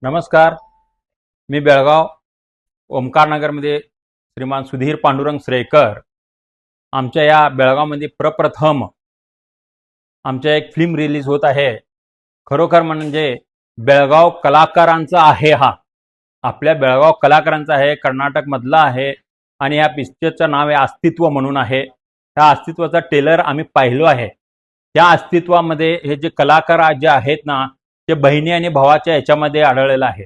नमस्कार. मी बेळगाव ओमकारनगरमध्ये श्रीमान सुधीर पांडुरंग श्रेयकर आमच्या या बेळगावमध्ये प्रप्रथम आमच्या एक फिल्म रिलीज होत आहे. खरोखर म्हणजे बेळगाव कलाकारांचा आहे. हा आपल्या बेळगाव कलाकारांचा आहे, कर्नाटकमधला आहे आणि या पिक्चरचं नाव आहे अस्तित्व म्हणून आहे. त्या अस्तित्वाचा ट्रेलर आम्ही पाहिलो आहे. त्या अस्तित्वामध्ये हे जे कलाकार जे आहेत ना, ते बहिणी आणि भावाच्या याच्यामध्ये आढळलेलं आहे.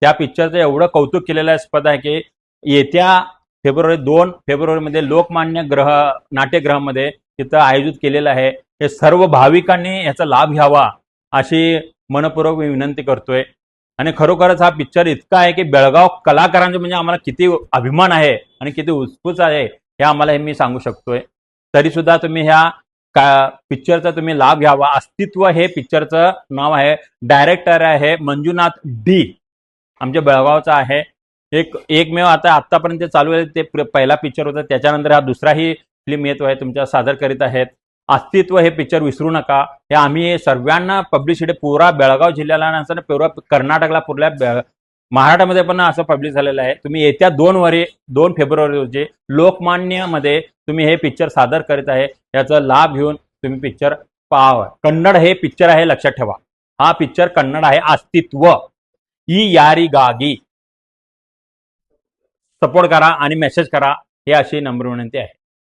त्या पिक्चरचं एवढं कौतुक केलेलं स्पद आहे की येत्या 2 फेब्रुवारीमध्ये लोकमान्य नाट्यगृहामध्ये तिथं आयोजित केलेलं आहे. हे सर्व भाविकांनी याचा लाभ घ्यावा अशी मनपूर्वक मी विनंती करतोय. आणि खरोखरच हा पिक्चर इतका आहे की बेळगाव कलाकारांचा म्हणजे आम्हाला किती अभिमान आहे आणि किती उत्सुक आहे हे आम्हाला मी सांगू शकतोय. तरी सुद्धा तुम्ही ह्या पिक्चरचा तुम्ही लाभ घ्यावा. अस्तित्व हे पिक्चरचं नाव आहे. डायरेक्टर आहे मंजुनाथ डी, आमच्या बेळगावचा आहे. एकमेव आतापर्यंत चालू आहे ते पहिला पिक्चर होता. त्याच्यानंतर हा दुसराही फिल्म येतो आहे, तुमच्या सादर करीत आहेत. अस्तित्व हे पिक्चर विसरू नका. हे आम्ही सर्वांना पब्लिसिटी पुरा बेळगाव जिल्ह्याला पुरा कर्नाटकला पुरल्या महाराष्ट्रामध्ये पण असं पब्लिश झालेलं आहे. तुम्ही येत्या 2 फेब्रुवारी रोजी लोकमान्यमध्ये तुम्ही हे पिक्चर सादर करीत आहे. याचा लाभ घेऊन तुम्ही पिक्चर पाहावा. कन्नड हे पिक्चर आहे, लक्षात ठेवा. हा पिक्चर कन्नड आहे. अस्तित्व ई यारिगागी सपोर्ट करा आणि मेसेज करा, हे अशी नम्र विनंती आहे.